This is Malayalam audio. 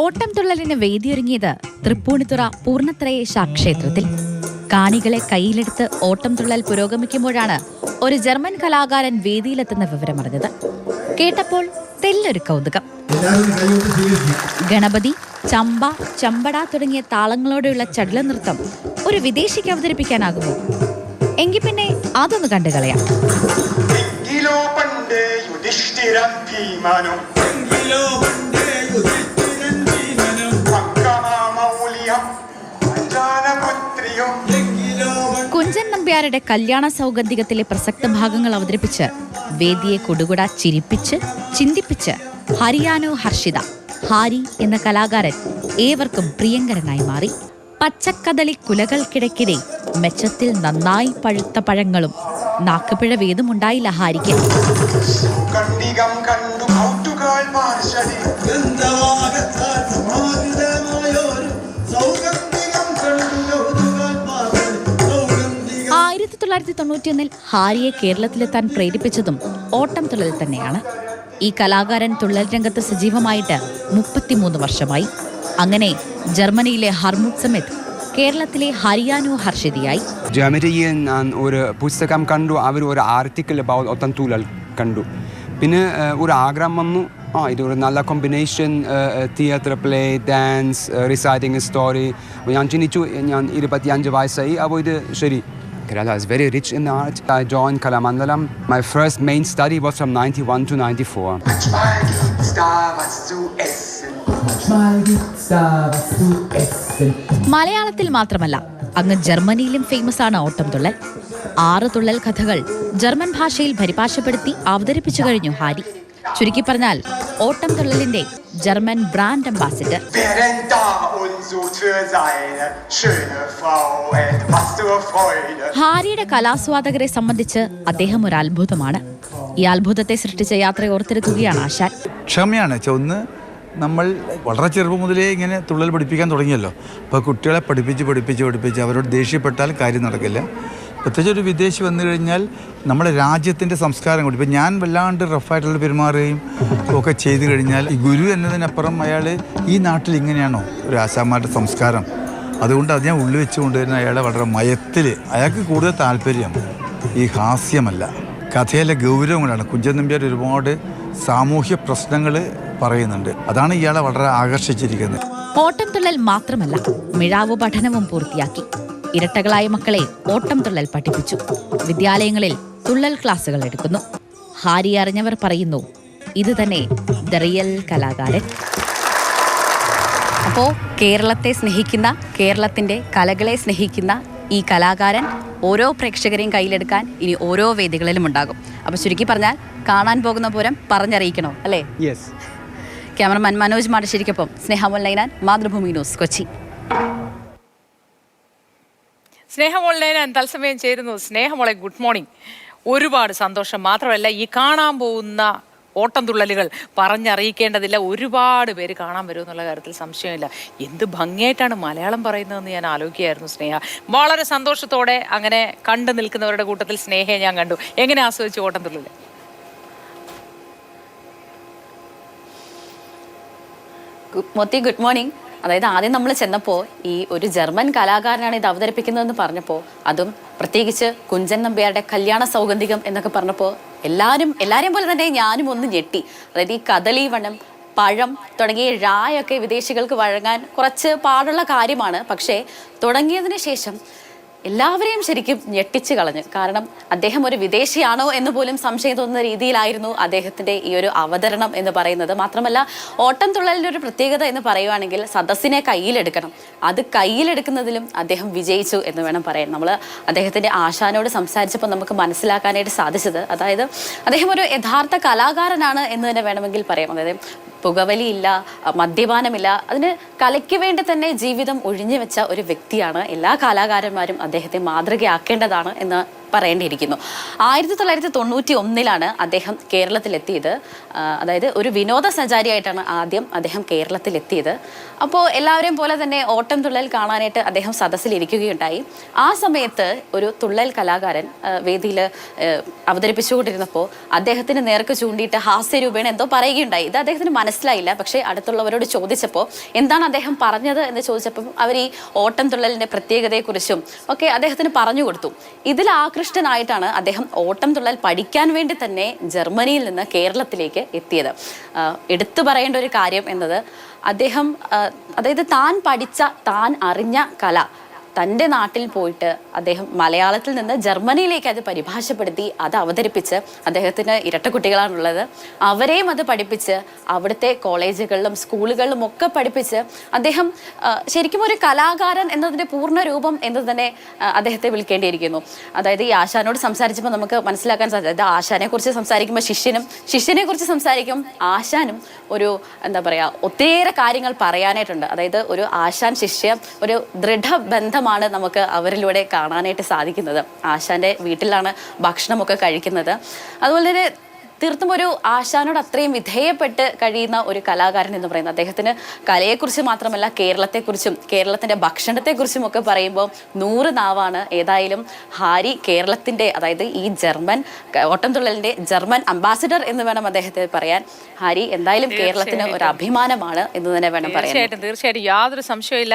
ഓട്ടം തുള്ളലിന് വേദിയൊരുങ്ങിയത് തൃപ്പൂണിത്തുറ പൂർണ്ണത്രയേശ ക്ഷേത്രത്തിൽ. കാണികളെ കയ്യിലെടുത്ത് ഓട്ടം തുള്ളൽ പുരോഗമിക്കുമ്പോഴാണ് ഒരു ജർമ്മൻ കലാകാരൻ വേദിയിലെത്തുന്ന വിവരമറിഞ്ഞത്. കേട്ടപ്പോൾ തെല്ലൊരു കൗതുകം. ഗണപതി, ചമ്പ, ചമ്പട തുടങ്ങിയ താളങ്ങളോടെയുള്ള ചടുല നൃത്തം ഒരു വിദേശിക്ക് അവതരിപ്പിക്കാനാകുമോ? എങ്കിൽ പിന്നെ അതൊന്ന് കണ്ടുകളയാം. കുഞ്ചൻ നമ്പ്യാരുടെ കല്യാണ സൗഗന്ധികത്തിലെ പ്രസക്ത ഭാഗങ്ങൾ അവതരിപ്പിച്ച് വേദിയെ കൊടുകുട ചിരിപ്പിച്ച് ചിന്തിപ്പിച്ച് ഹരിയാനോ ഹർഷിത ഹാരി എന്ന കലാകാരൻ ഏവർക്കും പ്രിയങ്കരനായി മാറി. പച്ചക്കദളി കുലകൾക്കിടയ്ക്കിടെ മെച്ചത്തിൽ നന്നായി പഴുത്ത പഴങ്ങളും നാക്കുപിഴ വേദമുണ്ടായില്ല ഹാരിക്ക്. ഹാരിയെ കേരളത്തിലെത്താൻ പ്രേരിപ്പിച്ചതും ഓട്ടം തുള്ളൽ തന്നെയാണ്. ഈ കലാകാരൻ തുള്ളൽ രംഗത്ത് സജീവമായിട്ട് 33 വർഷമായി. അങ്ങനെ ജർമ്മനിയിലെ ഹർമുട്ട് സമേത് കേരളത്തിലെ ഹരിയാനോ ഹർഷിതയായി. ജർമ്മനിയിൽ ഞാൻ ഒരു പുസ്തകം കണ്ടു, അവർ ഒരു ആർട്ടിക്കിൾ അബൌട്ട് ഓട്ടം തുള്ളൽ കണ്ടു. പിന്നെ ഒരു ആഗ്രഹം വന്നു, ഇതൊരു നല്ല combination, theatre play, dance, reciting story. ഞാൻ ചിന്തിച്ചു, ഞാൻ 25 വയസ്സായി, അപ്പോൾ ഇത് ശരി. Kerala is very rich in art. I joined Kalamandalam. My first main study was from 91 to 94. മലയാളത്തിൽ മാത്രമല്ല, അങ്ങ് ജർമ്മനിയിലും ഫേമസ് ആണ് ഓട്ടം തുള്ളൽ. 6 തുള്ളൽ കഥകൾ ജർമ്മൻ ഭാഷയിൽ പരിഭാഷപ്പെടുത്തി അവതരിപ്പിച്ചു കഴിഞ്ഞു ഹാരി. ചുരുക്കി പറഞ്ഞാൽ ഓട്ടം തുള്ളലിന്റെ ജർമ്മൻ ബ്രാൻഡ് അംബാസിഡർ. ഹാരിയുടെ കലാസ്വാദകരെ സംബന്ധിച്ച് അദ്ദേഹം ഒരു അത്ഭുതമാണ്. ഈ അത്ഭുതത്തെ സൃഷ്ടിച്ച യാത്ര ഓർത്തെടുക്കുകയാണ് ആശാൻ. ക്ഷമയാണ്. ഒന്ന്, നമ്മൾ വളരെ ചെറുപ്പം മുതലേ ഇങ്ങനെ തുള്ളൽ പഠിപ്പിക്കാൻ തുടങ്ങിയല്ലോ. അപ്പോൾ കുട്ടികളെ പഠിപ്പിച്ച് അവരോട് ദേഷ്യപ്പെട്ടാൽ കാര്യം നടക്കില്ല. പ്രത്യേകിച്ച് ഒരു വിദേശി വന്നു കഴിഞ്ഞാൽ നമ്മുടെ രാജ്യത്തിൻ്റെ സംസ്കാരം കൂടി, ഇപ്പം ഞാൻ വല്ലാണ്ട് റഫായിട്ടുള്ള പെരുമാറുകയും ഒക്കെ ചെയ്തു കഴിഞ്ഞാൽ ഈ ഗുരു എന്നതിനപ്പുറം അയാൾ ഈ നാട്ടിൽ ഇങ്ങനെയാണോ ഒരു ആശാന്മാരുടെ സംസ്കാരം, അതുകൊണ്ട് അത് ഞാൻ ഉള്ളിൽ വെച്ചുകൊണ്ട് തന്നെ അയാളെ വളരെ മയത്തിൽ, അയാൾക്ക് കൂടുതൽ താല്പര്യം ഈ ഹാസ്യമല്ല, കഥയിലെ ഗൗരവം കൊണ്ടാണ്. കുഞ്ചൻ നമ്പ്യാർ ഒരുപാട് സാമൂഹ്യ പ്രശ്നങ്ങൾ പറയുന്നുണ്ട്, അതാണ് ഇയാളെ വളരെ ആകർഷിച്ചിരിക്കുന്നത്. ഓട്ടം തുള്ളൽ മാത്രമല്ല, മിഴാവ് പഠനവും പൂർത്തിയാക്കി. ഇരട്ടകളായ മക്കളെ ഓട്ടം തുള്ളൽ പഠിപ്പിച്ചു. വിദ്യാലയങ്ങളിൽ തുള്ളൽ ക്ലാസുകൾ എടുക്കുന്നു. ഹാരി അറിഞ്ഞവർ പറയുന്നു, ഇത് തന്നെ ദ റിയൽ കലാകാരൻ. അപ്പോൾ കേരളത്തെ സ്നേഹിക്കുന്ന, കേരളത്തിന്റെ കലകളെ സ്നേഹിക്കുന്ന ഈ കലാകാരൻ ഓരോ പ്രേക്ഷകരെയും കയ്യിലെടുക്കാൻ ഇനി ഓരോ വേദികളിലും ഉണ്ടാകും. അപ്പോൾ ചുരുക്കി പറഞ്ഞാൽ, കാണാൻ പോകുന്ന പൂരം പറഞ്ഞറിയിക്കണോ അല്ലേ? യെസ്. ക്യാമറമാൻ മനോജ് മാടശ്ശേരിക്കൊപ്പം സ്നേഹമോൾ നൈനാൻ, മാതൃഭൂമി ന്യൂസ്, കൊച്ചി. സ്നേഹമോൾ നൈനാൻ തത്സമയം ചേരുന്നു. സ്നേഹമോളെ, ഗുഡ് മോർണിംഗ്. ഒരുപാട് സന്തോഷം. മാത്രമല്ല, ഈ കാണാൻ പോകുന്ന ഓട്ടം തുള്ളലുകൾ പറഞ്ഞറിയിക്കേണ്ടതില്ല, ഒരുപാട് പേര് കാണാൻ വരും എന്നുള്ള കാര്യത്തിൽ സംശയമില്ല. എന്ത് ഭംഗിയായിട്ടാണ് മലയാളം പറയുന്നതെന്ന് ഞാൻ ആലോചിക്കുകയായിരുന്നു സ്നേഹ. വളരെ സന്തോഷത്തോടെ അങ്ങനെ കണ്ടു നിൽക്കുന്നവരുടെ കൂട്ടത്തിൽ സ്നേഹയെ ഞാൻ കണ്ടു. എങ്ങനെ ആസ്വദിച്ചു ഓട്ടം തുള്ളൽ? Good morning. അതായത് ആദ്യം നമ്മൾ ചെന്നപ്പോൾ ഈ ഒരു ജർമ്മൻ കലാകാരനാണ് ഇത് അവതരിപ്പിക്കുന്നതെന്ന് പറഞ്ഞപ്പോൾ, അതും പ്രത്യേകിച്ച് കുഞ്ചൻ നമ്പ്യാരുടെ കല്യാണ സൗഗന്ധികം എന്നൊക്കെ പറഞ്ഞപ്പോൾ എല്ലാവരെയും പോലെ തന്നെ ഞാനും ഒന്ന് ഞെട്ടി. അതായത് ഈ കദളി വനം, പഴം തുടങ്ങിയ ഴായൊക്കെ വിദേശികൾക്ക് വഴങ്ങാൻ കുറച്ച് പാടുള്ള കാര്യമാണ്. പക്ഷേ തുടങ്ങിയതിന് ശേഷം എല്ലാവരെയും ശരിക്കും ഞെട്ടിച്ചു കളഞ്ഞു. കാരണം അദ്ദേഹം ഒരു വിദേശിയാണോ എന്ന് പോലും സംശയം തോന്നുന്ന രീതിയിലായിരുന്നു അദ്ദേഹത്തിൻ്റെ ഈ ഒരു അവതരണം എന്ന് പറയുന്നത്. മാത്രമല്ല, ഓട്ടം തുള്ളലിൻ്റെ ഒരു പ്രത്യേകത എന്ന് പറയുവാണെങ്കിൽ സദസ്സിനെ കയ്യിലെടുക്കണം. അത് കയ്യിലെടുക്കുന്നതിലും അദ്ദേഹം വിജയിച്ചു എന്ന് വേണം പറയാൻ. നമ്മൾ അദ്ദേഹത്തിൻ്റെ ആശാനോട് സംസാരിച്ചപ്പോൾ നമുക്ക് മനസ്സിലാക്കാനായിട്ട് സാധിച്ചത്, അതായത് അദ്ദേഹം ഒരു യഥാർത്ഥ കലാകാരനാണ് എന്ന് തന്നെ വേണമെങ്കിൽ പറയാം. അതായത് പുകവലിയില്ല, മദ്യപാനമില്ല, അതിന് കലയ്ക്ക് വേണ്ടി തന്നെ ജീവിതം ഒഴിഞ്ഞു വെച്ച ഒരു വ്യക്തിയാണ്. എല്ലാ കലാകാരന്മാരും അദ്ദേഹത്തെ മാതൃകയാക്കേണ്ടതാണ് എന്ന് പറയേണ്ടിയിരിക്കുന്നു. 1991 അദ്ദേഹം കേരളത്തിലെത്തിയത്. അതായത് ഒരു വിനോദസഞ്ചാരിയായിട്ടാണ് ആദ്യം അദ്ദേഹം കേരളത്തിലെത്തിയത്. അപ്പോൾ എല്ലാവരെയും പോലെ തന്നെ ഓട്ടം തുള്ളൽ കാണാനായിട്ട് അദ്ദേഹം സദസ്സിലിരിക്കുകയുണ്ടായി. ആ സമയത്ത് ഒരു തുള്ളൽ കലാകാരൻ വേദിയിൽ അവതരിപ്പിച്ചുകൊണ്ടിരുന്നപ്പോൾ അദ്ദേഹത്തിന് നേർക്ക് ചൂണ്ടിയിട്ട് ഹാസ്യരൂപേണ എന്തോ പറയുകയുണ്ടായി. ഇത് അദ്ദേഹത്തിന് മനസ്സിലായില്ല. പക്ഷേ അടുത്തുള്ളവരോട് ചോദിച്ചപ്പോൾ എന്താണ് അദ്ദേഹം പറഞ്ഞത് എന്ന് ചോദിച്ചപ്പോൾ അവർ ഈ ഓട്ടം തുള്ളലിൻ്റെ പ്രത്യേകതയെക്കുറിച്ചും ഒക്കെ അദ്ദേഹത്തിന് പറഞ്ഞു കൊടുത്തു. ഇതിൽ ആകൃഷ്ടനായിട്ടാണ് അദ്ദേഹം ഓട്ടം തുള്ളൽ പഠിക്കാൻ വേണ്ടി തന്നെ ജർമ്മനിയിൽ നിന്ന് കേരളത്തിലേക്ക് എത്തിയത്. എടുത്തു പറയേണ്ട ഒരു കാര്യം എന്നത് അദ്ദേഹം അതായത് താൻ പഠിച്ച താൻ അറിഞ്ഞ കല തൻ്റെ നാട്ടിൽ പോയിട്ട് അദ്ദേഹം മലയാളത്തിൽ നിന്ന് ജർമ്മനിയിലേക്ക് അത് പരിഭാഷപ്പെടുത്തി അത് അവതരിപ്പിച്ച്, അദ്ദേഹത്തിന് ഇരട്ട കുട്ടികളാണുള്ളത്, അവരെയും അത് പഠിപ്പിച്ച് അവിടുത്തെ കോളേജുകളിലും സ്കൂളുകളിലും ഒക്കെ പഠിപ്പിച്ച് അദ്ദേഹം ശരിക്കും ഒരു കലാകാരൻ എന്നതിൻ്റെ പൂർണ്ണ രൂപം എന്ന് തന്നെ അദ്ദേഹത്തെ വിളിക്കേണ്ടിയിരിക്കുന്നു. അതായത് ഈ ആശാനോട് സംസാരിച്ചപ്പോൾ നമുക്ക് മനസ്സിലാക്കാൻ സാധിച്ചത് ആശാനെ കുറിച്ച് സംസാരിക്കുമ്പോൾ ശിഷ്യനെ കുറിച്ച് സംസാരിക്കും ആശാനും ഒരു എന്താ പറയുക ഒത്തിരിയേറെ കാര്യങ്ങൾ പറയാനായിട്ടുണ്ട്. അതായത് ഒരു ആശാൻ ശിഷ്യ ഒരു ദൃഢബന്ധം നമുക്ക് അവരിലൂടെ കാണാനായിട്ട് സാധിക്കുന്നത്. ആശാന്റെ വീട്ടിലാണ് ഭക്ഷണമൊക്കെ കഴിക്കുന്നത്. അതുപോലെ തന്നെ തീർത്തും ഒരു ആശാനോട് അത്രയും വിധേയപ്പെട്ട് കഴിയുന്ന ഒരു കലാകാരൻ എന്ന് പറയുന്നത് അദ്ദേഹത്തിന് കലയെക്കുറിച്ച് മാത്രമല്ല കേരളത്തെക്കുറിച്ചും കേരളത്തിൻ്റെ ഭക്ഷണത്തെക്കുറിച്ചും ഒക്കെ പറയുമ്പോൾ 100 നാവാണ്. ഏതായാലും ഹാരി കേരളത്തിൻ്റെ അതായത് ഈ ജർമ്മൻ ഓട്ടംതുള്ളലിൻ്റെ ജർമ്മൻ അംബാസിഡർ എന്ന് വേണം അദ്ദേഹത്തെ പറയാൻ. ഹാരി എന്തായാലും കേരളത്തിന് ഒരു അഭിമാനമാണ് എന്ന് തന്നെ വേണം പറയാൻ. തീർച്ചയായിട്ടും യാതൊരു സംശയമില്ല.